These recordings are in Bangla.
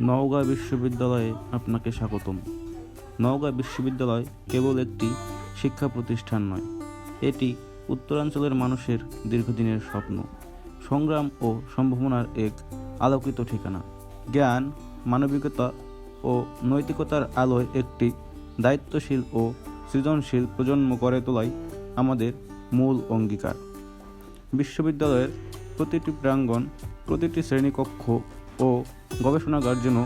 নওগাঁ বিশ্ববিদ্যালয়ে আপনাকে স্বাগতম। নওগাঁ বিশ্ববিদ্যালয় কেবল একটি শিক্ষা প্রতিষ্ঠান নয়, এটি উত্তরাঞ্চলের মানুষের দীর্ঘদিনের স্বপ্ন, সংগ্রাম ও সম্ভাবনার এক আলোকিত ঠিকানা। জ্ঞান, মানবিকতা ও নৈতিকতার আলোয় একটি দায়িত্বশীল ও সৃজনশীল প্রজন্ম গড়ে তোলাই আমাদের মূল অঙ্গীকার। বিশ্ববিদ্যালয়ের প্রতিটি প্রাঙ্গণ, প্রতিটি শ্রেণীকক্ষ ও গবেষণাগার যেন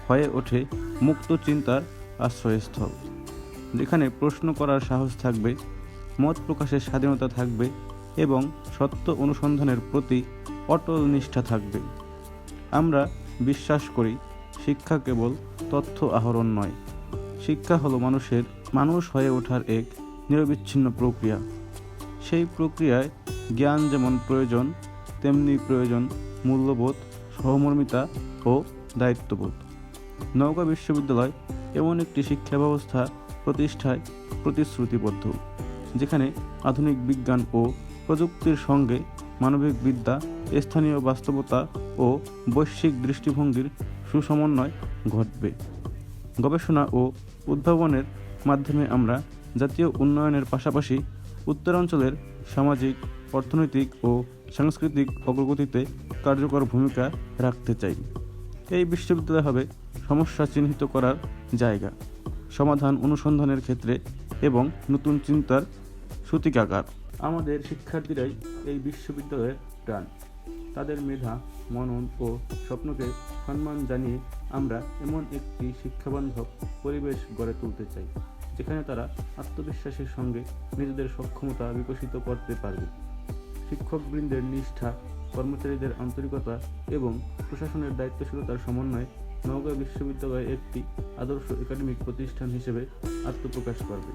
হয়ে ওঠে মুক্ত চিন্তার আশ্রয়স্থল, যেখানে প্রশ্ন করার সাহস থাকবে, মত প্রকাশের স্বাধীনতা থাকবে এবং সত্য অনুসন্ধানের প্রতি অটল নিষ্ঠা থাকবে। আমরা বিশ্বাস করি, শিক্ষা কেবল তথ্য আহরণ নয়, শিক্ষা হলো মানুষ হয়ে ওঠার এক নিরবিচ্ছিন্ন প্রক্রিয়া। সেই প্রক্রিয়ায় জ্ঞান যেমন প্রয়োজন, তেমনি প্রয়োজন মূল্যবোধ, সহমর্মিতা ও দায়িত্ববোধ। নওগাঁ বিশ্ববিদ্যালয় এমন একটি শিক্ষা ব্যবস্থা প্রতিষ্ঠায় প্রতিশ্রুতিবদ্ধ, যেখানে আধুনিক বিজ্ঞান ও প্রযুক্তির সঙ্গে মানবিক বিদ্যা, স্থানীয় বাস্তবতা ও বৈশ্বিক দৃষ্টিভঙ্গির সুসমন্বয় ঘটবে। গবেষণা ও উদ্ভাবনের মাধ্যমে আমরা জাতীয় উন্নয়নের পাশাপাশি উত্তরাঞ্চলের সামাজিক, অর্থনৈতিক ও সাংস্কৃতিক অগ্রগতিতে কার্যকর ভূমিকা রাখতে চাই। এই বিশ্ববিদ্যালয় হবে সমস্যা চিহ্নিত করার জায়গা, সমাধান অনুসন্ধানের ক্ষেত্রে এবং নতুন চিন্তার সূতিকাগার। আমাদের শিক্ষার্থীরাই এই বিশ্ববিদ্যালয়ের প্রাণ। তাদের মেধা, মনন ও স্বপ্নকে সম্মান জানিয়ে আমরা এমন একটি শিক্ষাবান্ধব পরিবেশ গড়ে তুলতে চাই, যেখানে তারা আত্মবিশ্বাসের সঙ্গে নিজেদের সক্ষমতা বিকশিত করতে পারবে। শিক্ষকবৃন্দের নিষ্ঠা, কর্মচারীদের আন্তরিকতা এবং প্রশাসনের দায়িত্বশীলতার সমন্বয়ে নওগাঁ বিশ্ববিদ্যালয় একটি আদর্শ একাডেমিক প্রতিষ্ঠান হিসেবে আত্মপ্রকাশ করবে।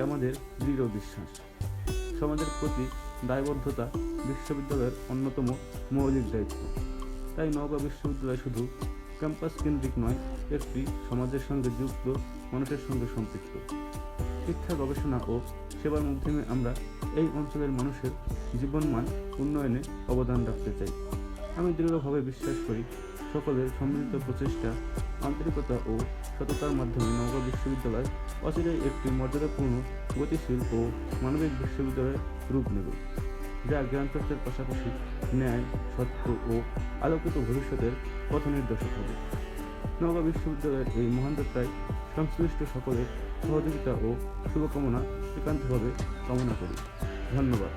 আমাদের দৃঢ় বিশ্বাস। সমাজের প্রতি দায়বদ্ধতা বিশ্ববিদ্যালয়ের অন্যতম মৌলিক দায়িত্ব। তাই নওগাঁ বিশ্ববিদ্যালয় শুধু ক্যাম্পাস কেন্দ্রিক নয়, একটি সমাজের সঙ্গে যুক্ত, মানুষের সঙ্গে সম্পৃক্ত। শিক্ষা, গবেষণা ও সেবার মাধ্যমে আমরা এই অঞ্চলের মানুষের জীবনমান উন্নয়নে অবদান রাখতে চাই। আমি দৃঢ়ভাবে বিশ্বাস করি, সকলের সম্মিলিত প্রচেষ্টা, আন্তরিকতা ও সততার মাধ্যমে নওগাঁ বিশ্ববিদ্যালয় অচিরেই একটি মর্যাদাপূর্ণ, গতিশীল ও মানবিক বিশ্ববিদ্যালয়ের রূপ নেবে, যা জ্ঞানচর্চার পাশাপাশি ন্যায়, সত্য ও আলোকিত ভবিষ্যতের পথ নির্দেশক হবে। নওগাঁ বিশ্ববিদ্যালয়ের এই মহান যাত্রায় সংশ্লিষ্ট সকলের সহযোগিতা ও শুভকামনা একান্তভাবে কামনা করি। ধন্যবাদ।